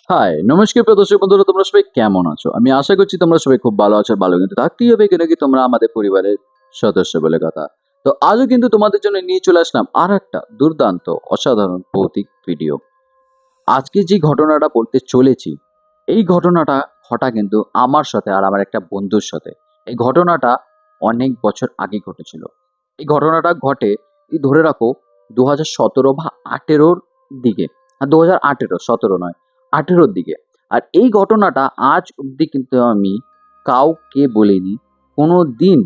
High, নমস্কার প্রিয় দর্শক বন্ধুরা, তোমরা সবাই কেমন আছো? আমি আশা করছি তোমরা সবাই খুব ভালো আছো। ভালো কিন্তু থাকতেই হবে, কেন কি তোমরা আমাদের পরিবারের সদস্য বলে কথা। তো আজও কিন্তু তোমাদের জন্য নিয়ে চলে আসলাম আরেকটা দুর্দান্ত অসাধারণ ভৌতিক ভিডিও। আজকে যে ঘটনাটা বলতে চলেছি, এই ঘটনাটা ঘটা কিন্তু আমার সাথে আর আমার একটা বন্ধুর সাথে। এই ঘটনাটা অনেক বছর আগে ঘটেছিল। এই ঘটনাটা ঘটে এই ধরে রাখো 2017 বা 18-র দিকে। 2018, 17 নয়, 18-র দিকে। আর এই ঘটনাটা আজ অব্দি কিন্তু আমি কাউকে বলিনি। কোনোদিন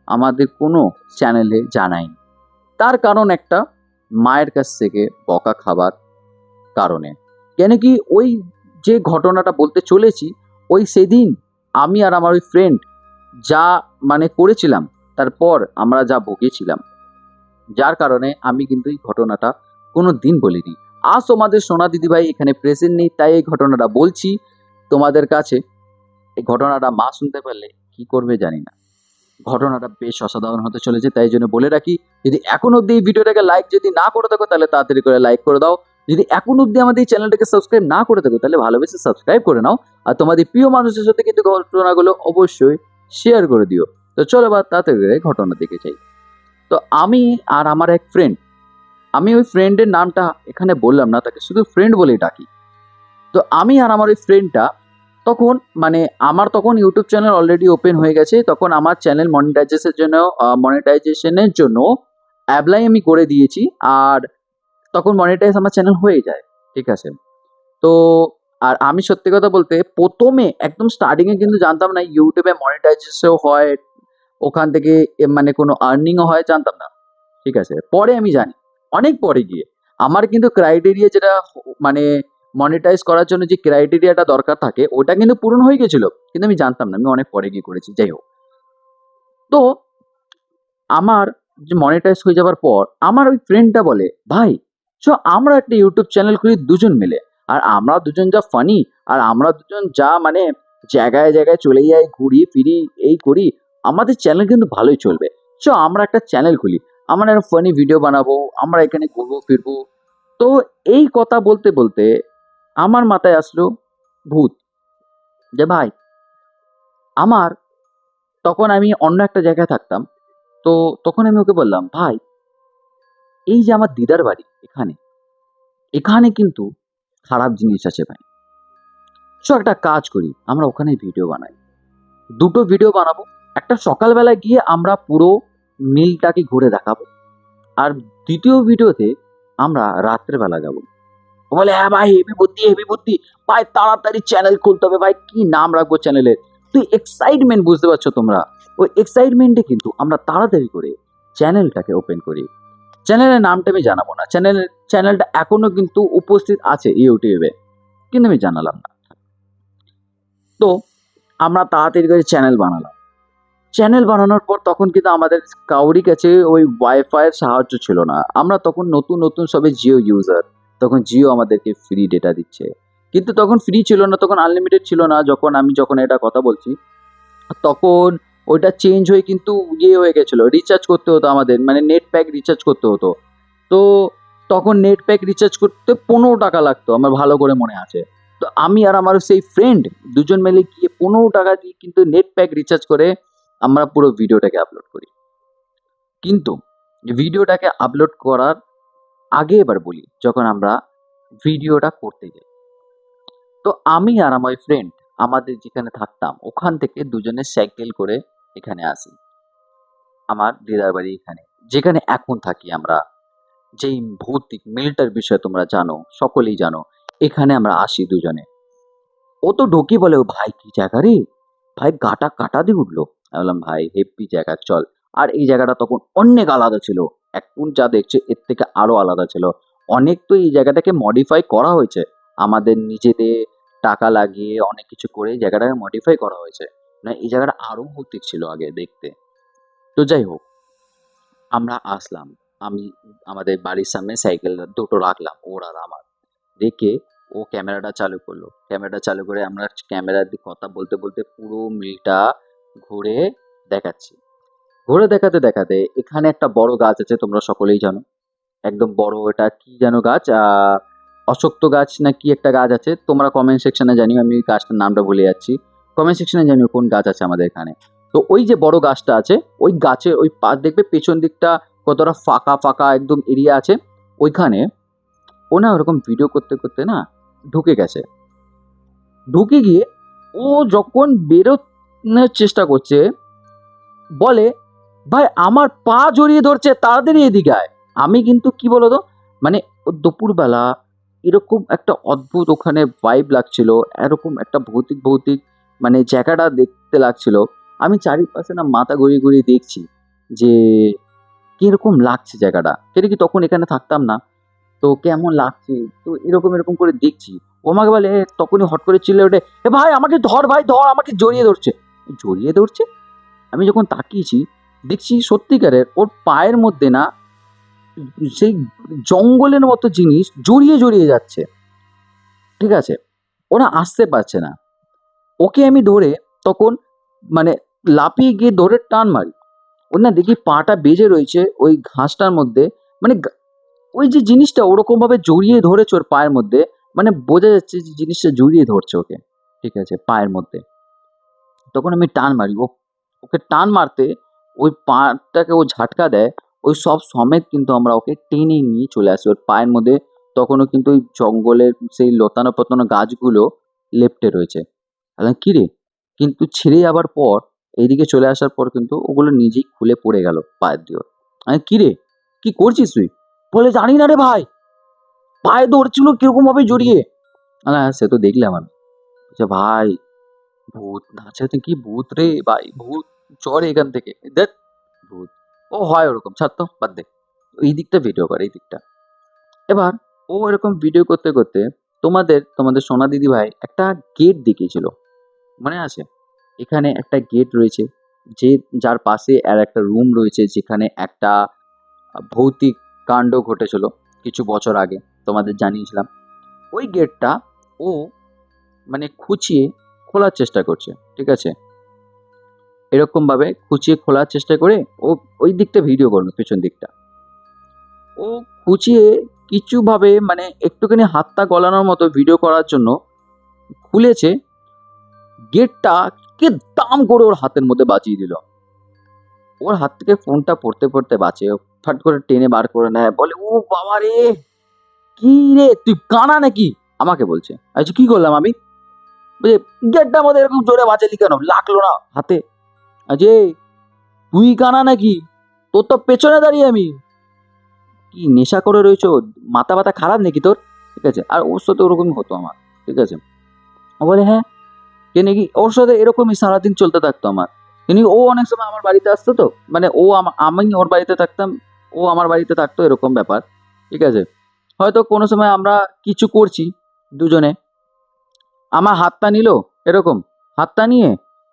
আমাদের কোনো চ্যানেলে জানাইনি। তার কারণ একটা, মায়ের কাছ থেকে বকা খাবার কারণে। কেন কি ওই যে ঘটনাটা বলতে চলেছি, ওই সেদিন আমি আর আমার ওই ফ্রেন্ড যা করেছিলাম, তারপর আমরা যা ভুগেছিলাম, যার কারণে আমি কিন্তু এই ঘটনাটা কোনো দিন বলিনি। আজ তোমাদের সোনা দিদিভাই এখানে প্রেজেন্ট নেই, তাই এই ঘটনাটা বলছি তোমাদের কাছে। এই ঘটনাটা মা শুনতে পারলে কি করবে জানি না। ঘটনাটা বেশ অসাধারণ হতে চলেছে, তাই জন্য বলে রাখি, যদি এখন অব্দি এই ভিডিওটাকে লাইক যদি না করে থাকো তাহলে তাড়াতাড়ি করে লাইক করে দাও। যদি এখন অব্দি আমাদের এই চ্যানেলটাকে সাবস্ক্রাইব না করে থাকো তাহলে ভালোবেসে সাবস্ক্রাইব করে নাও। আর তোমাদের প্রিয় মানুষের সাথে কিন্তু ঘটনাগুলো অবশ্যই শেয়ার করে দিও। তো চলো এবার তাড়াতাড়ি করে ঘটনা দেখে যাই। তো আমি আর আমার এক ফ্রেন্ড, আমি ওই ফ্রেন্ডের নামটা এখানে বললাম না, তাকে শুধু ফ্রেন্ড বলেই ডাকি। তো আমি আর আমার ওই ফ্রেন্ডটা তখন আমার তখন ইউটিউব চ্যানেল অলরেডি ওপেন হয়ে গেছে। তখন আমার চ্যানেল মনিটাইজেশনের জন্য অ্যাপ্লাই আমি করে দিয়েছি। আর তখন মনিটাইজ আমার চ্যানেল হয়ে যায়, ঠিক আছে। তো আর আমি সত্যি কথা বলতে প্রথমে একদম স্টার্টিংয়ে কিন্তু জানতাম না ইউটিউবে মনিটাইজেশনও হয়, ওখান থেকে কোনো আর্নিংও হয়, জানতাম না, ঠিক আছে। পরে আমি জানি, অনেক পরে গিয়ে আমার কিন্তু ক্রাইটেরিয়া যেটা মানে মনিটাইজ করার জন্য যে ক্রাইটেরিয়াটা দরকার থাকে ওটা কিন্তু পূরণ হয়ে গেছিল, কিন্তু আমি জানতাম না, আমি অনেক পরে গিয়ে করেছি। যাই হোক, তো আমার যে মনিটাইজ হয়ে যাবার পর আমার ওই ফ্রেন্ডটা বলে, ভাই চ আমরা একটা ইউটিউব চ্যানেল খুলি দুজন মিলে। আর আমরা দুজন যা ফানি, আর আমরা দুজন যা জায়গায় জায়গায় চলে যাই, ঘুরি ফিরি, এই করি, আমাদের চ্যানেল কিন্তু ভালোই চলবে। চ আমরা একটা চ্যানেল খুলি, আমরা একটা ফানি ভিডিও বানাবো, আমরা এখানে ঘুরবো ফিরবো। তো এই কথা বলতে বলতে আমার মাথায় আসলো ভূত, যে ভাই আমার, তখন আমি অন্য একটা জায়গায় থাকতাম। তো তখন আমি ওকে বললাম, ভাই এই যে আমার দিদার বাড়ি এখানে, এখানে কিন্তু খারাপ জিনিস আছে ভাই। সো একটা কাজ করি, আমরা ওখানে ভিডিও বানাই, দুটো ভিডিও বানাবো। একটা সকালবেলায় গিয়ে আমরা পুরো মিলটাকে ঘুরে দেখাবো, আর দ্বিতীয় ভিডিওতে আমরা রাত্রেবেলা যাব। ও বলে, হ্যাঁ ভাই, হেভি বুদ্ধি হেভি বুদ্ধি, ভাই তাড়াতাড়ি চ্যানেল খুলতে হবে, ভাই কি নাম রাখবো চ্যানেলের? তুই এক্সাইটমেন্ট বুঝতে পারছো তোমরা? ওই এক্সাইটমেন্টে কিন্তু আমরা তাড়াতাড়ি করে চ্যানেলটাকে ওপেন করি। চ্যানেলের নামটা আমি জানাবো না, চ্যানেলটা এখনো কিন্তু উপস্থিত আছে ইউটিউবে, কিন্তু আমি জানালাম না। তো আমরা তাড়াতাড়ি করে চ্যানেল বানালাম। চ্যানেল বানানোর পর তখন কিন্তু আমাদের কাউরি কাছে ওই ওয়াইফাইয়ের সাহায্য ছিল না। আমরা তখন নতুন নতুন সবে জিও ইউজার, তখন জিও আমাদেরকে ফ্রি ডেটা দিচ্ছে। কিন্তু তখন ফ্রি ছিল না, তখন আনলিমিটেড ছিল না। যখন এটা কথা বলছি, তখন ওইটা চেঞ্জ হয়ে কিন্তু হয়ে গেছিলো, রিচার্জ করতে হতো আমাদের, নেট প্যাক রিচার্জ করতে হতো। তো তখন নেট প্যাক রিচার্জ করতে 15 টাকা লাগতো, আমার ভালো করে মনে আছে। তো আমি আর আমার সেই ফ্রেন্ড দুজন মিলে গিয়ে 15 টাকা দিয়ে কিন্তু নেট প্যাক রিচার্জ করে আমরা পুরো ভিডিওটাকে আপলোড করি। কিন্তু ভিডিওটাকে আপলোড করার আগে এবার বলি, যখন আমরা ভিডিওটা করতে যাই, তো আমি আর আমার ফ্রেন্ড আমাদের যেখানে থাকতাম ওখান থেকে দুজনে সাইকেল করে এখানে আসি, আমার দিদার বাড়ি এখানে, যেখানে এখন থাকি আমরা। যেই ভৌতিক মিলটার বিষয়ে তোমরা জানো, সকলেই জানো, এখানে আমরা আসি দুজনে। ও তো ঢোকি বলে, ও ভাই কি জায়গা রে, ভাই গাটা কাটা দিয়ে উঠলো। আমি বললাম, ভাই হেব্বি জায়গা, চল। আর এই জায়গাটা তখন অনেক আলাদা ছিল, এখন যা দেখছে এর থেকে আরো আলাদা ছিল। অনেক তো এই জায়গাটাকে মডিফাই করা হয়েছে, আমাদের নিজেদের টাকা লাগিয়ে অনেক কিছু করে এই জায়গাটাকে মডিফাই করা হয়েছে। এই জায়গাটা আরো ভৌতিক ছিল আগে দেখতে। তো যাই হোক, আমরা আসলাম। আমি আমাদের বাড়ির সামনে সাইকেল দুটো রাখলাম, ওর আর আমার। রেখে ও ক্যামেরাটা চালু করলো, ক্যামেরাটা চালু করে আমরা ক্যামেরার দিকে কথা বলতে বলতে পুরো মিলটা ঘুরে দেখাচ্ছি। ঘুরে দেখাতে দেখাতে এখানে একটা বড় গাছ আছে, তোমরা সকলেই জানো, একদম বড়। এটা কি যেন গাছ, অশক্ত গাছ না কি একটা গাছ আছে, তোমরা কমেন্ট সেকশনে জানিও, আমি ওই গাছটার নামটা ভুলে যাচ্ছি। কমেন্ট সেকশনে জানিও কোন গাছ আছে আমাদের এখানে। তো ওই যে বড় গাছটা আছে, ওই গাছের ওই দেখবে পেছন দিকটা কতটা ফাঁকা ফাঁকা একদম এরিয়া আছে, ওইখানে ও না ওরকম ভিডিও করতে করতে না ঢুকে গেছে। ঢুকে গিয়ে ও যখন বেরোনোর চেষ্টা করছে, বলে ভাই আমার পা জড়িয়ে ধরছে, তাড়াতাড়ি এদিকে আয়। আমি কিন্তু কি বলতো, মানে দুপুরবেলা এরকম একটা অদ্ভুত ওখানে ভাইব লাগছিল, এরকম একটা ভৌতিক ভৌতিক মানে জায়গাটা দেখতে লাগছিল। আমি চারিপাশে না মাথা ঘুরিয়ে ঘুরিয়ে দেখছি যে কিরকম লাগছে জায়গাটা, কেন কি তখন এখানে থাকতাম না, তো কেমন লাগছে, তো এরকম এরকম করে দেখছি। ও আমাকে বলে তখনই হট করে চিল্লে ওঠে, এ ভাই আমাকে ধর, ভাই ধর, আমাকে জড়িয়ে ধরছে। জড়িয়ে ধরছে, আমি যখন তাকিয়েছি দেখছি সত্যিকারের ওর পায়ের মধ্যে না সেই জঙ্গলের মতো জিনিস জড়িয়ে জড়িয়ে যাচ্ছে, ঠিক আছে, ওরা আসতে পারছে না। ওকে আমি ধরে তখন মানে লাফিয়ে গিয়ে ধরে টান মারি, ওর না দেখি পাটা বেজে রয়েছে ওই ঘাসটার মধ্যে, মানে ওই যে জিনিসটা ওরকম ভাবে জড়িয়ে ধরেছে ওর পায়ের মধ্যে, মানে বোঝা যাচ্ছে যে জিনিসটা জড়িয়ে ধরছে ওকে, ঠিক আছে, পায়ের মধ্যে। তখন আমি টান মারি, ওকে টান মারতে ওই পাটাকে ও ঝাটকা দেয়, ওই সব সমেত কিন্তু আমরা ওকে টেনে নিয়ে চলে আসি ওর পায়ের মধ্যে। তখনও কিন্তু ওই জঙ্গলের সেই লতানো পাতানো গাছগুলো লেপ্টে রয়েছে। কি রে, কিন্তু ছেড়ে যাবার পর এইদিকে চলে আসার পর কিন্তু ওগুলো নিজেই খুলে পড়ে গেল পায়ের দিয়ে। আমি কি রে, কি করছিস তুই? বলে জানি না রে ভাই, পায়ে ধরছিল কিরকম ভাবে জড়িয়ে। হ্যাঁ সে তো দেখলাম আমি। বলছে, ভাই ভূত নাচে, কি ভূত রে ভাই, ভূত চড়ে এখান থেকে, দেখ ভূত। ও হয় ওরকম, ছাড় তো, বাদ দে। এই দিকটা ভিডিও করে, এই দিকটা। এবার ও এরকম ভিডিও করতে করতে তোমাদের তোমাদের সোনা দিদি ভাই একটা গেট দেখিয়েছিল, মনে আছে? এখানে একটা গেট রয়েছে, যে যার পাশে আর একটা রুম রয়েছে, যেখানে একটা ভৌতিক কাণ্ড ঘটেছিল কিছু বছর আগে, তোমাদের জানিয়েছিলাম। ওই গেটটা ও মানে খুঁচিয়ে খোলার চেষ্টা করছে, ঠিক আছে, এরকম ভাবে খুঁচিয়ে খোলার চেষ্টা করে ও ওই দিকটা ভিডিও করলো, পেছন দিকটা ও খুঁচিয়ে কিছু ভাবে মানে একটুখানি হাতটা গলানোর মতো ভিডিও করার জন্য খুলেছে গেটটা, কে দাম করে ওর হাতের মধ্যে বাঁচিয়ে দিল। ওর হাত থেকে ফোনটা পড়তে পড়তে বাঁচে, ও ফাট করে টেনে বার করে নেয়, বলে ও বাবা রে, কি রে তুই কানা নাকি? আমাকে বলছে, আচ্ছা কি করলাম আমি? বলছে গেটটার মধ্যে এরকম জোরে বাঁচালি কেন, লাগলো না হাতে? আজে তুই কানা নাকি? তোর তো পেছনে দাঁড়িয়ে আমি। কি নেশা করে রয়েছো, মাথা ব্যথা খারাপ নাকি তোর? ঠিক আছে, আর ওর সাথে ওরকমই হতো আমার, ঠিক আছে। ও বলে হ্যাঁ, কে নাকি, ওর সাথে এরকমই সারাদিন চলতে থাকতো আমার। কিন্তু ও অনেক সময় আমার বাড়িতে আসতো, তো মানে ও আমি ওর বাড়িতে থাকতাম, ও আমার বাড়িতে থাকতো, এরকম ব্যাপার, ঠিক আছে। হয়তো কোনো সময় আমরা কিছু করছি দুজনে, আমার হাতটা নিল, এরকম হাতটা নিয়ে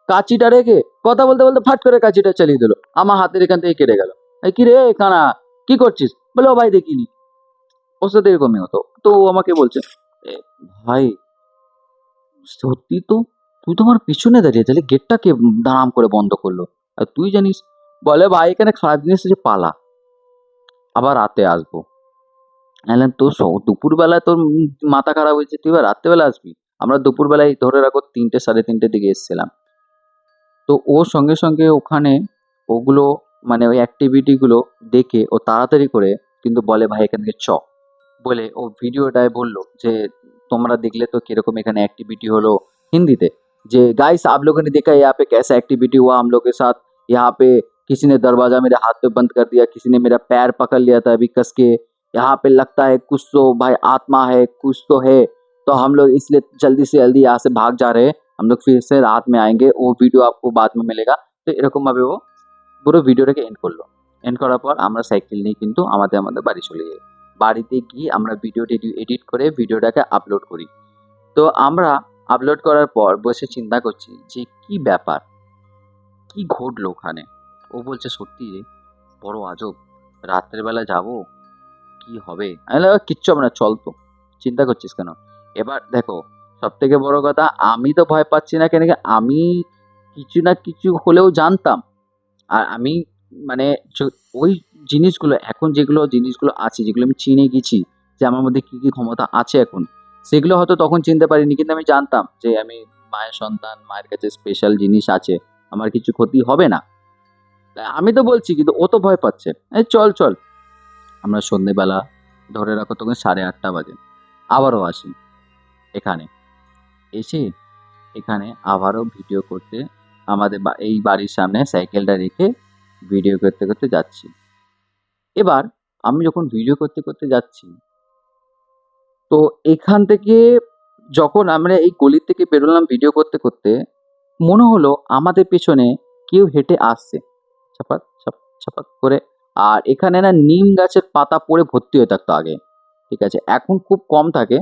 কাঁচিটা রেখে কথা বলতে বলতে ফাট করে কাঁচিটা চালিয়ে দিল, আমার হাতের এখান থেকে কেটে গেল। এই কি রে কানা, কি করছিস? বলে ও ভাই দেখিনি। ওর সাথে এরকমই হতো। তো ও আমাকে বলছে, "এ ভাই সত্যি তো, তুই তো আমার পিছনে দাঁড়িয়ে, তাহলে গেটটা কে দাঁড়াম করে বন্ধ করলো? আর তুই জানিস?" বলে ভাই এখানে খারাপ জিনিস আছে, পালা, আবার রাতে আসবো। নাহলে তোর দুপুরবেলায় তোর মাথা খারাপ হয়েছে, তুই এবার রাত্রেবেলা আসবি? আমরা দুপুরবেলায় ধরে রাখো 3টে 3:30 দিকে এসেছিলাম। তো ও সঙ্গে সঙ্গে ওখানে ওগুলো মানে ওই অ্যাক্টিভিটি গুলো দেখে ও তাড়াতাড়ি করে কিন্তু বলে ভাই এখান থেকে বলে ও ভিডিওটায় বললো যে তোমरा देखले तो किरकम एखाने एक्टिविटी हलो हिंदी जे गाइस आप लोगों ने देखा यहाँ पे कैसा एक्टिविटी हुआ हम लोग के साथ। यहाँ पे किसी ने दरवाजा मेरे हाथ पे बंद कर दिया, किसी ने मेरा पैर पकड़ लिया था अभी कस के। यहाँ पे लगता है कुछ तो भाई आत्मा है, कुछ तो है, तो हम लोग इसलिए जल्दी से जल्दी यहाँ से भाग जा रहे हैं, हम लोग फिर से रात में आएंगे। वो वीडियो आपको बाद में मिलेगा। তো এরকমভাবে ও পুরো ভিডিওটাকে এন্ড করলো। এন্ড করার পর আমরা সাইকেল নিয়ে কিন্তু আমাদের বাড়ি চলে যাই। বাড়িতে গিয়ে আমরা ভিডিওটি এডিট করে ভিডিওটাকে আপলোড করি। তো আমরা আপলোড করার পর বসে চিন্তা করছি যে কি ব্যাপার, কি ঘটলো ওখানে। ও বলছে সত্যি রে, বড় আজব, রাত্রের বেলা যাবো, কি হবে? আমি বললাম, কিচ্ছু হবে না, চল। তো চিন্তা করছিস কেন? এবার দেখো, সব থেকে বড় কথা, আমি তো ভয় পাচ্ছি না, কেন কি আমি কিছু না কিছু হলেও জানতাম। আর আমি মানে ওই জিনিসগুলো এখন যেগুলো জিনিসগুলো আছে, যেগুলো আমি চিনে গেছি, যে আমার মধ্যে কি কি ক্ষমতা আছে এখন, সেগুলো হয়তো তখন চিনতে পারিনি, কিন্তু আমি জানতাম যে আমি মায়ের সন্তান, মায়ের কাছে স্পেশাল জিনিস আছে, আমার কিছু ক্ষতি হবে না। তাই আমি তো বলছি, কিন্তু ও তো ভয় পাচ্ছে। এই চল চল। আমরা সন্ধেবেলা ধরে রাখো তখন 8:30 বাজে আবারও আসি এখানে। এসে এখানে আবারও ভিডিও করতে, আমাদের এই বাড়ির সামনে সাইকেলটা রেখে ভিডিও করতে করতে যাচ্ছি। এবার আমি যখন ভিডিও করতে করতে যাচ্ছি, তো এখান থেকে যখন আমরা এই গলি থেকে বেরোলাম ভিডিও করতে করতে, মনে হলো আমাদের পেছনে কেউ হেঁটে আসছে, ছাপাক ছাপাক ছাপাক করে। আর এখানে না নিম গাছের পাতা পড়ে ভর্তি হয়ে থাকতো আগে, ঠিক আছে, এখন খুব কম থাকে,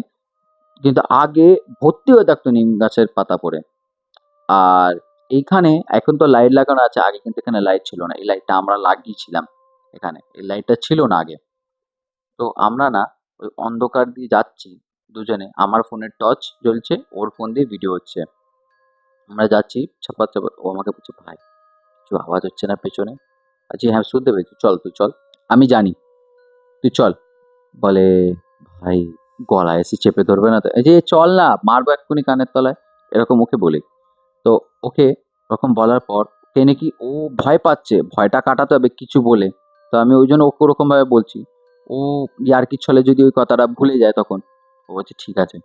কিন্তু আগে ভর্তি হয়ে থাকতো নিম গাছের পাতা পড়ে। আর এইখানে এখন তো লাইট লাগানো আছে, আগে কিন্তু এখানে লাইট ছিল না, এই লাইটটা আমরা লাগিয়েছিলাম এখানে, এই লাইটটা ছিল না আগে। তো আমরা না ওই অন্ধকার দিয়ে যাচ্ছি দুজনে, আমার ফোনের টর্চ জ্বলছে, ওর ফোন দিয়ে ভিডিও হচ্ছে, আমরা যাচ্ছি ছাপাক ছাপাক। ও আমাকে বলছে, ভাই কিছু আওয়াজ হচ্ছে না পেছনে? আচ্ছা হ্যাঁ শুনতে পেয়েছি, চল তুই চল, আমি জানি, তুই চল। বলে, ভাই গলায় এসে চেপে ধরবে না তো? এই যে চল না, মারবো এক্ষুনি কানের তলায়, এরকম ওকে বলি। তো ওকে ওরকম বলার পর ওকে নাকি ও ভয় পাচ্ছে, ভয়টা কাটাতে হবে কিছু বলে। তো আমি ওই জন্য ওকে ওরকম ভাবে বলছি, ও ইয়ার্কির ছলে যদি ওই কথাটা ভুলে যায় তখন। ও বলছে ঠিক আছে।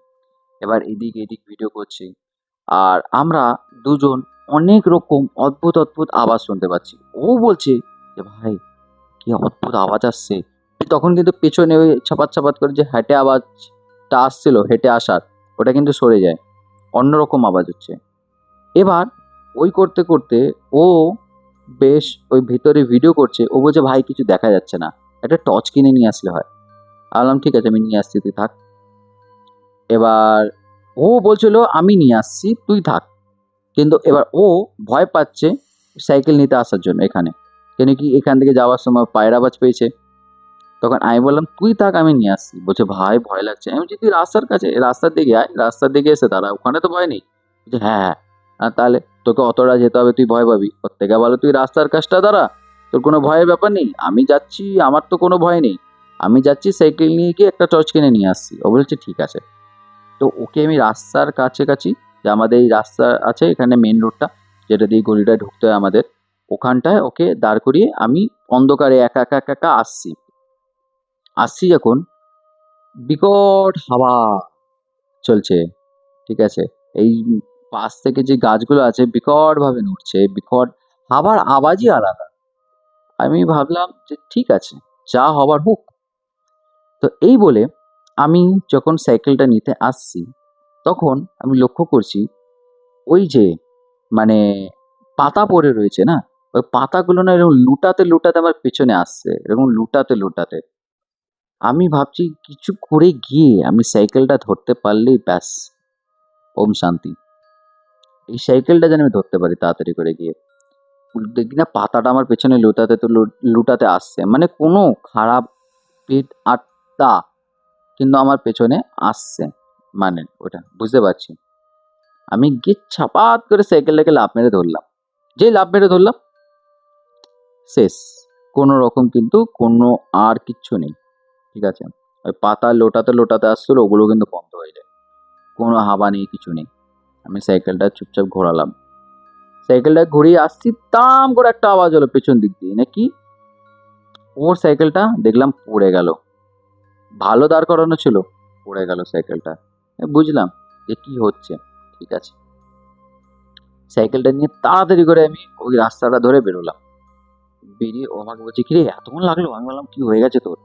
এবার এদিক এদিক ভিডিও করছি, আর আমরা দুজন অনেক রকম অদ্ভুত অদ্ভুত আওয়াজ শুনতে পাচ্ছি। ও বলছে যে ভাই কি অদ্ভুত আওয়াজ আসছে। তখন কিন্তু পেছনে ওই ছাপাত ছাপাত করে যে হেঁটে আওয়াজটা আসছিল, হেঁটে আসার, ওটা কিন্তু সরে যায়, অন্যরকম আওয়াজ হচ্ছে। এবার ওই করতে করতে ও বেশ ওই ভিতরে ভিডিও করছে, ও বলছে ভাই কিছু দেখা যাচ্ছে না, একটা টর্চ কিনে নিয়ে আসলে হয়। বললাম ঠিক আছে, আমি নিয়ে আসছি, তুই থাক। এবার ও বলছিল আমি নিয়ে আসছি তুই থাক, কিন্তু এবার ও ভয় পাচ্ছে সাইকেল নিতে আসার জন্য এখানে, কেন কি এখান থেকে যাওয়ার সময় পায়ের আওয়াজ পেয়েছে। তখন আমি বললাম তুই থাক, আমি নিয়ে আসছি। বলছে ভাই ভয় লাগছে। আমি বলছি তুই রাস্তার কাছে, রাস্তার দিকে আয়, রাস্তার দিকে এসে দাঁড়া, ওখানে তো ভয় নেই। বলছে হ্যাঁ হ্যাঁ। তাহলে তোকে অতটা যেতে হবে, তুই ভয় পাবি, ওর থেকে ভালো তুই রাস্তার কাজটা দাঁড়া, তোর কোনো ভয়ের ব্যাপার নেই, আমি যাচ্ছি, আমার তো কোনো ভয় নেই, আমি যাচ্ছি সাইকেল নিয়ে গিয়ে একটা টর্চ কিনে নিয়ে আসছি। ও বলছে ঠিক আছে। তো ওকে আমি রাস্তার কাছাকাছি, যে আমাদের এই রাস্তা আছে এখানে মেন রোডটা, যেটা দিয়ে গলিটায় ঢুকতে হয় আমাদের, ওখানটায় ওকে দাঁড় করিয়ে আমি অন্ধকারে একা একা একা একা আসছি। আসছি যখন, বিকট হাওয়া চলছে, ঠিক আছে, এই পাশ থেকে যে গাছগুলো আছে বিকট ভাবে নড়ছে, বিকট হাওয়ার আওয়াজই আলাদা। আমি ভাবলাম যে ঠিক আছে, যা হবার হোক। তো এই বলে আমি যখন সাইকেলটা নিতে আসছি, তখন আমি লক্ষ্য করছি ওই যে মানে পাতা পড়ে রয়েছে না, ওই পাতাগুলো না এরকম লুটাতে লুটাতে আমার পেছনে আসছে, এরকম লুটাতে লুটাতে। আমি ভাবছি কিছু করে গিয়ে আমি সাইকেলটা ধরতে পারলেই ব্যাস, ওম শান্তি। এই সাইকেলটা যেন আমি ধরতে পারি তাড়াতাড়ি করে গিয়ে। দেখি না পাতাটা আমার পেছনে লুটাতে তো লুটাতে আসছে, মানে কোনো খারাপ পিঠ আত্মা কিন্তু আমার পেছনে আসছে, মানে ওটা বুঝতে পারছি। আমি গিয়ে ছাপাত করে সাইকেলটাকে লাফ মেরে ধরলাম। যেই লাফ মেরে ধরলাম, শেষ। কোনো রকম কিন্তু কোনো আর কিচ্ছু নেই, ঠিক আছে। ওই পাতা লোটাতে লোটাতে আসছিল, ওগুলো কিন্তু বন্ধ হয়ে যায়, কোনো হাওয়া নেই, কিছু নেই। আমি সাইকেলটা চুপচাপ ঘোরালাম, সাইকেলটা ঘুরিয়ে আসছি, তাম করে একটা আওয়াজ হলো পেছন দিক দিয়ে নাকি, ওর সাইকেলটা দেখলাম পড়ে গেল। ভালো দাঁড় করানো ছিল, পড়ে গেল সাইকেলটা। বুঝলাম যে কি হচ্ছে, ঠিক আছে। সাইকেলটা নিয়ে তাড়াতাড়ি করে আমি ওই রাস্তাটা ধরে বেরোলাম। বেরিয়ে ও আমাকে বলছে কিরে এতক্ষণ লাগলো? আমি বললাম কি হয়ে গেছে তোর?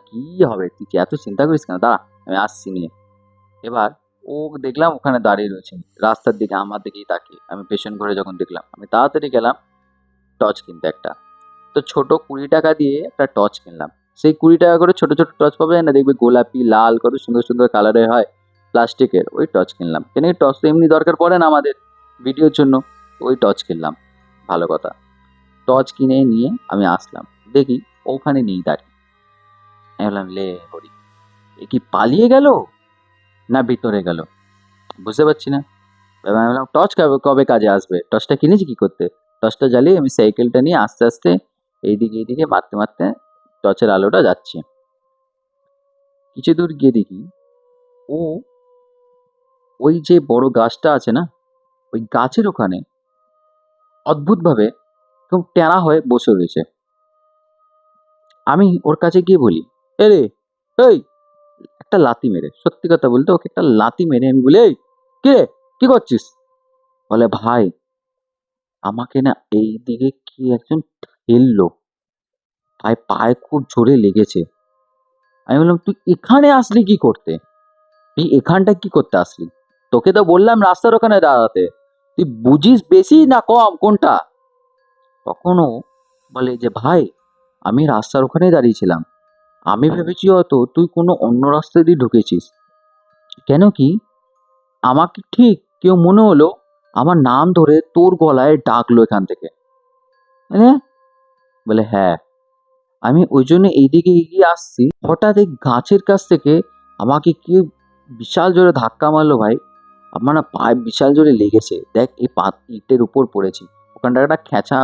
কি হবে, তুই কি এত চিন্তা করিস কেন, দাঁড়া আমি আসছি নিয়ে। এবার ও দেখলাম ওখানে দাঁড়িয়ে রয়েছে রাস্তার দিকে, আমার দিকেই তাকিয়ে। আমি পেছন ঘুরে যখন দেখলাম, আমি তাড়াতাড়ি গেলাম টর্চ কিনতে একটা। তো ছোট 20 টাকা দিয়ে একটা টর্চ কিনলাম। সেই 20 টাকা করে ছোট ছোট টর্চ পাওয়া যায় না, দেখবে গোলাপি লাল কত সুন্দর সুন্দর কালারের হয়, প্লাস্টিকের, ওই টর্চ কিনলাম। কেন কি টর্চ তো এমনি দরকার পড়ে না আমাদের ভিডিওর জন্য, ওই টর্চ কিনলাম। ভালো কথা। টর্চ কিনে নিয়ে আমি আসলাম, দেখি ওখানে নেই দাঁড়িয়ে। আমি বললাম লে হরি, এ কি পালিয়ে গেল না ভিতরে গেল, বুঝতে পারছি না। এবার আমি বললাম টর্চ কবে কবে কাজে আসবে, টর্চটা কিনেছি কি করতে। টর্চটা জ্বালিয়ে আমি সাইকেলটা নিয়ে আস্তে আস্তে এইদিকে এইদিকে মারতে মারতে টর্চের আলোটা যাচ্ছি। কিছু দূর গিয়ে দেখি ও ওই যে বড় গাছটা আছে না, ওই গাছের ওখানে অদ্ভুতভাবে খুব টেরা হয়ে বসে রয়েছে। আমি ওর কাছে গিয়ে বলি, এ রে, এই, একটা লাথি মেরে, সত্যি কথা বলতে ওকে একটা লাথি মেরে আমি বলি, এই কি রে, কি করছিস? বলে, ভাই আমাকে না এই দিকে কি একজন ঠেললো, ভাই পায়ে খুব জোরে লেগেছে। আমি বললাম, তুই এখানে আসলি কি করতে? তুই এখানটা কি করতে আসলি? তোকে তো বললাম রাস্তার ওখানে দাঁড়াতে, তুই বুঝিস বেশি না কম কোনটা? তখনও বলে যে, ভাই আমি রাস্তার ওখানেই দাঁড়িয়েছিলাম, আমি ভেবেছি হয়তো তুই কোনো অন্য রাস্তা দিয়ে ঢুকেছিস। কেন কি, আমাকে ঠিক কেউ মনে হলো আমার নাম ধরে তোর গলায় ডাকলো এখান থেকে। হ্যাঁ, বলে হ্যাঁ, আমি ওই জন্য এইদিকে এগিয়ে আসছি, হঠাৎ এই গাছের কাছ থেকে আমাকে কি বিশাল জোরে ধাক্কা মারলো ভাই। আমার না পায়ে বিশাল জোরে লেগেছে, দেখ এই ইটের উপর পড়েছি, ওখানটা একটা খেঁচা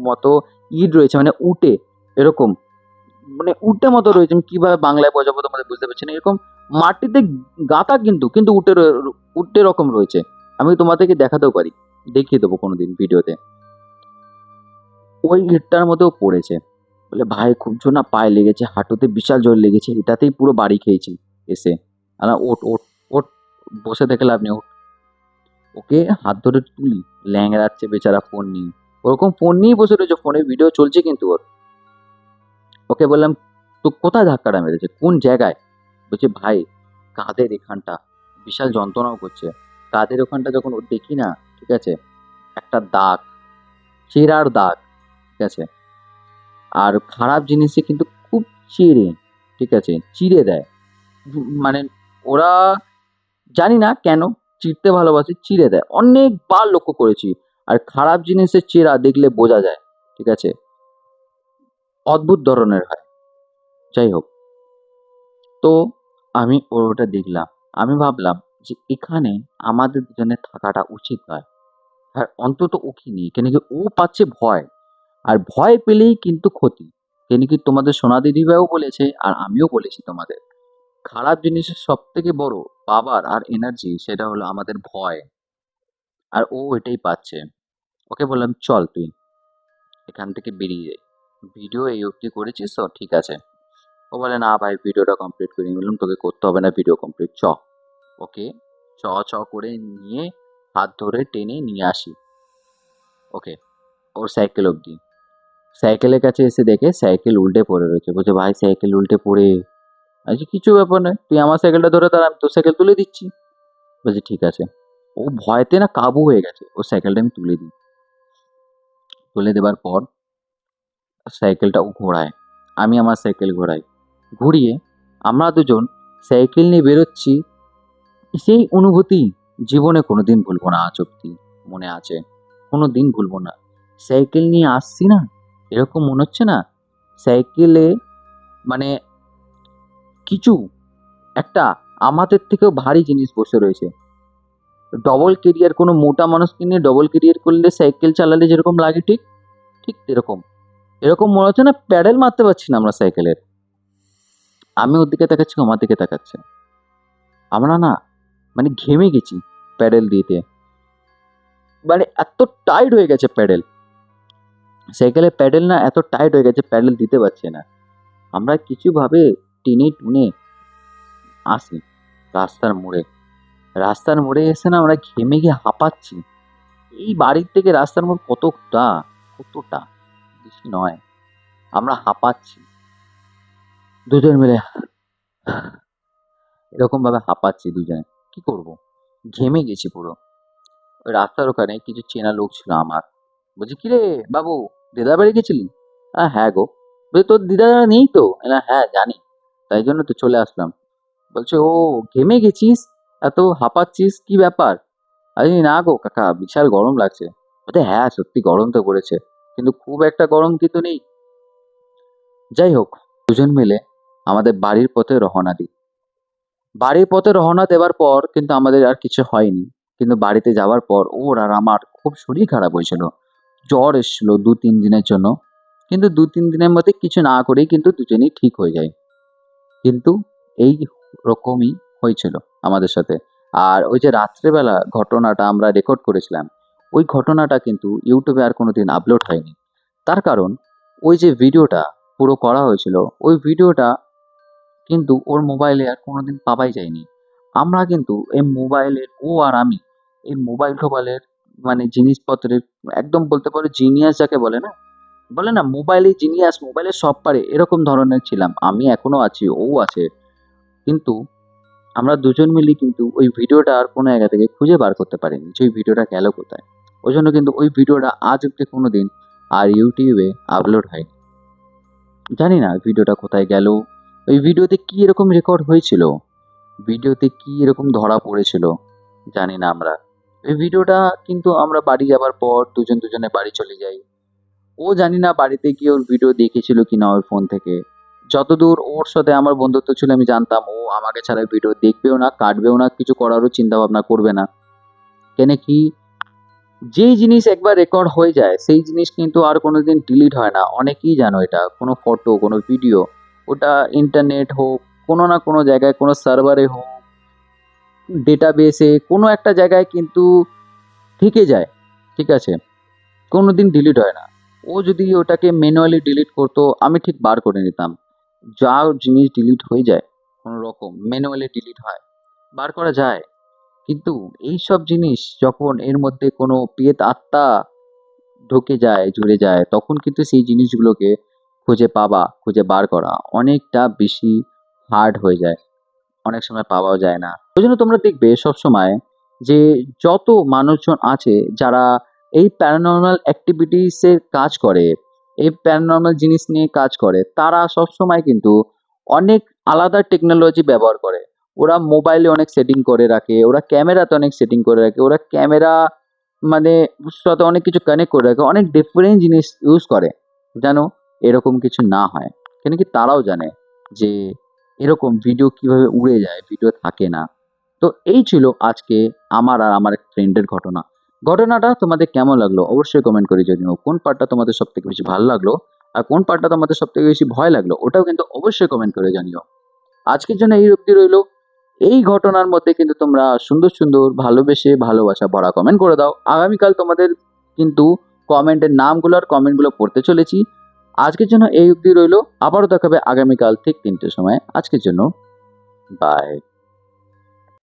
মতো ইট রয়েছে, মানে উটে এরকম, মানে উটে মতো রয়েছে, আমি কিভাবে বাংলায় বোঝাবো তোমাদের বুঝতে পারছি না, এরকম মাটিতে গাঁথা, কিন্তু কিন্তু উটে রকম রয়েছে। আমি তোমাদেরকে দেখাতেও পারি, দেখিয়ে দেবো কোনোদিন ভিডিওতে। ওই ইটটার মধ্যেও পড়েছে। বলে, ভাই খুব জোর না পায়ে লেগেছে, হাঁটুতে বিশাল জোর লেগেছে, এটাতেই পুরো বাড়ি খেয়েছি এসে। ওট ওট ওট, বসে থেকে লাভ নেই, ওঠ। ওকে হাত ধরে তুলি, ল্যাংড়াচ্ছে বেচারা ফোন নিয়ে, ওরকম ফোন নিয়েই বসে রয়েছে, ফোনে ভিডিও চলছে কিন্তু ওর। ওকে বললাম, তো কোথায় ধাক্কাটা মেরেছে, কোন জায়গায়? বলছে, ভাই কাঁধের এখানটা বিশাল যন্ত্রণাও করছে। কাঁধের ওখানটা যখন ও দেখি না, ঠিক আছে, একটা দাগ, চেরার দাগ, ঠিক আছে। আর খারাপ জিনিসে কিন্তু খুব চিড়ে, ঠিক আছে, চিড়ে দেয়। মানে ওরা জানি না কেন চিড়তে ভালোবাসে, চিড়ে দেয়, অনেকবার লক্ষ্য করেছি। আর খারাপ জিনিসের চেরা দেখলে বোঝা যায়, ঠিক আছে, অদ্ভুত ধরনের হয়। যাই হোক, তো আমি ওটা দেখলাম, আমি ভাবলাম যে এখানে আমাদের দুজনের থাকাটা উচিত নয়। আর অন্তত ওকে নিয়ে, কেন কি ও পাচ্ছে ভয়, আর ভয় পেলেই কিন্তু ক্ষতি। কেন কি তোমাদের সোনা দিদিভাইও বলেছে, আর আমিও বলেছি তোমাদের, খারাপ জিনিসের সব থেকে বড় পাওয়ার আর এনার্জি সেটা হলো আমাদের ভয়। আর ও এটাই পাচ্ছে। ওকে বললাম, চল তুই এখান থেকে বেরিয়ে যাই, ভিডিও এই অবধি করেছিস তো ঠিক আছে। ও বলে, না ভাই ভিডিওটা কমপ্লিট করি। বললাম, তোকে করতে হবে না ভিডিও কমপ্লিট, চ। ওকে চ চ করে নিয়ে হাত ধরে টেনে নিয়ে আসি ওকে ওর সাইকেল অবধি। সাইকেলের কাছে এসে দেখে সাইকেল উল্টে পড়ে রয়েছে। বলছে, ভাই সাইকেল উল্টে পড়ে? আচ্ছা কিছু ব্যাপার নয়, তুই আমার সাইকেলটা ধরে তার, আমি তোর সাইকেল তুলে দিচ্ছি। বলছে, ঠিক আছে। ও ভয়তে না কাবু হয়ে গেছে, ওর সাইকেলটা আমি তুলে দিই। তুলে দেবার পর সাইকেলটা ও ঘোরায়, আমি আমার সাইকেল ঘোরাই, ঘুরিয়ে আমরা দুজন সাইকেল নিয়ে বেরোচ্ছি। সেই অনুভূতি জীবনে কোনোদিন ভুলবো না, আজ অব্দি মনে আছে, কোনোদিন ভুলবো না। সাইকেল নিয়ে আসছি না, এরকম মনে হচ্ছে না সাইকেলে মানে কিছু একটা আমাদের থেকেও ভারী জিনিস বসে রয়েছে। ডবল কেরিয়ার, কোনো মোটা মানুষকে নিয়ে ডবল কেরিয়ার করলে সাইকেল চালালে যেরকম লাগে, ঠিক ঠিক এরকম, এরকম মনে হচ্ছে না প্যাডেল মারতে পারছি না আমরা সাইকেলের। আমি ওর দিকে তাকাচ্ছি, ও আমার দিকে তাকাচ্ছে, আমরা না মানে ঘেমে গেছি প্যাডেল দিতে, মানে এত টাইট হয়ে গেছে প্যাডেল, সাইকেলের প্যাডেল না এত টাইট হয়ে গেছে, প্যাডেল দিতে পারছে না। আমরা কিছুভাবে টেনে টুনে আসি রাস্তার মোড়ে। রাস্তার মোড়ে এসে না আমরা ঘেমে গিয়ে হাঁপাচ্ছি। এই বাড়ির থেকে রাস্তার মোড় কতটা, কতটা বেশি নয়, আমরা হাঁপাচ্ছি দুজন মিলে, এরকম ভাবে হাঁপাচ্ছি দুজনে, কি করব, ঘেমে গেছি পুরো। ওই রাস্তার ওখানে কিছু চেনা লোক ছিল আমার। বলছি, কিরে বাবু, দিদার বাড়ি গেছিলি? হ্যাঁ গো। বলছি, তোর দিদা নেই তো? হ্যাঁ জানি, তাই জন্য তো চলে আসলাম। বলছে, ও ঘেমে গেছিস, এত হাঁপাচ্ছিস, কি ব্যাপার? আরে না গো কাকা, বিশাল গরম লাগছে। বলতে, হ্যাঁ সত্যি গরম তো করেছে, কিন্তু খুব একটা গরম কিন্তু নেই। যাই হোক, দুজন মিলে আমাদের বাড়ির পথে রওনা দিই। বাড়ির পথে রওনা দেওয়ার পর কিন্তু আমাদের আর কিছু হয়নি, কিন্তু বাড়িতে যাওয়ার পর ওর আর আমার খুব শরীর খারাপ হয়েছিল, জ্বর এসেছিল 2-3 দিনের জন্য। কিন্তু 2-3 দিনের মধ্যে কিছু না করেই কিন্তু দুজনেই ঠিক হয়ে যায়। কিন্তু এই রকমই হয়েছিল আমাদের সাথে। আর ওই যে রাত্রেবেলা ঘটনাটা আমরা রেকর্ড করেছিলাম, ওই ঘটনাটা কিন্তু ইউটিউবে আর কোনোদিন আপলোড হয়নি। তার কারণ ওই যে ভিডিওটা পুরো করা হয়েছিল, ওই ভিডিওটা কিন্তু ওর মোবাইলে আর কোনোদিন পাওয়াই যায়নি। আমরা কিন্তু এই মোবাইলের, ও আর আমি, এই মোবাইল টোবাইলের মানে জিনিসপত্রের একদম বলতে পারো জিনিয়াস যাকে বলে না মোবাইলে জিনিয়াস, মোবাইলে সব পারে এরকম ধরনের ছিলাম। আমি এখনো আছি, ও আছে। কিন্তু আমরা দুজন মিলে কিন্তু ওই ভিডিওটা আর কোনো জায়গা থেকে খুঁজে বার করতে পারিনি যে ওই ভিডিওটা গেল কোথায়। ওই জন্য কিন্তু ওই ভিডিওটা আজ অব্দি কোনোদিন আর ইউটিউবে আপলোড হয়নি। জানি না ভিডিওটা কোথায় গেল, ওই ভিডিওতে কি এরকম রেকর্ড হয়েছিল, ভিডিওতে কি এরকম ধরা পড়েছিল জানি না আমরা। ওই ভিডিওটা কিন্তু আমরা বাড়ি যাবার পর দুজনে বাড়ি চলে যাই। ও জানি না বাড়িতে গিয়ে ওর ভিডিও দেখেছিল কিনা ওর ফোন থেকে। যতদূর ওর সাথে আমার বন্ধুত্ব ছিল আমি জানতাম ও আমাকে ছাড়া ভিডিও দেখবেও না, কাটবেও না, কিছু করারও চিন্তা ভাবনা করবে না। কেন কি, যেই জিনিস একবার রেকর্ড হয়ে যায় সেই জিনিস কিন্তু আর কোনোদিন ডিলিট হয় না। অনেকেই জানো এটা, কোনো ফটো কোনো ভিডিও, ওটা ইন্টারনেট হোক, কোনো না কোনো জায়গায়, কোনো সার্ভারে হোক, ডেটাবেসে, কোনো একটা জায়গায় কিন্তু থেকে যায়, ঠিক আছে, কোনোদিন ডিলিট হয় না। ও যদি ওটাকে ম্যানুয়ালি ডিলিট করতো আমি ঠিক বার করে নিতাম। যা জিনিস ডিলিট হয়ে যায় কোনো রকম ম্যানুয়ালি ডিলিট হয়, বার করা যায়। কিন্তু এই সব জিনিস যখন এর মধ্যে কোনো প্রেত আত্মা ঢুকে যায়, জুড়ে যায়, তখন কিন্তু সেই জিনিসগুলোকে খুঁজে পাওয়া, খুঁজে বার করা অনেকটা বেশি হার্ড হয়ে যায়, অনেক সময় পাওয়াও যায় না। ওই জন্য তোমরা দেখবে সবসময় যে যত মানুষজন আছে যারা এই প্যারানর্মাল অ্যাক্টিভিটিসের কাজ করে, এই প্যারানর্মাল জিনিস নিয়ে কাজ করে, তারা সবসময় কিন্তু অনেক আলাদা টেকনোলজি ব্যবহার করে। ওরা মোবাইলে অনেক সেটিং করে রাখে, ওরা ক্যামেরাতে অনেক সেটিং করে রাখে, ওরা ক্যামেরা মানে সাথে অনেক কিছু কানেক্ট করে রাখে, অনেক ডিফারেন্ট জিনিস ইউজ করে যেন এরকম কিছু না হয়। কেন কি তারাও জানে যে এরকম ভিডিও কিভাবে উড়ে যায়, ভিডিও থাকে না। তো এই ছিল আজকে আমার আর আমার এক ফ্রেন্ডের ঘটনা। ঘটনাটা তোমাদের কেমন লাগলো অবশ্যই কমেন্ট করে জানিও। কোন পার্টটা তোমাদের সব থেকে বেশি ভালো লাগলো আর কোন পার্টটা তোমাদের সব থেকে বেশি ভয় লাগলো ওটাও কিন্তু অবশ্যই কমেন্ট করে জানিও। আজকের জন্য এই অবধি রইলো। এই ঘটনার মধ্যে কিন্তু তোমরা সুন্দর সুন্দর ভালোবেসে ভালোবাসা ভরা কমেন্ট করে দাও। আগামীকাল তোমাদের কিন্তু কমেন্টের নামগুলো আর কমেন্টগুলো পড়তে চলেছি। আজকের জন্য এই অবধি রইলো, আবারও দেখাবে আগামীকাল ঠিক 3টের সময়। আজকের জন্য বাই।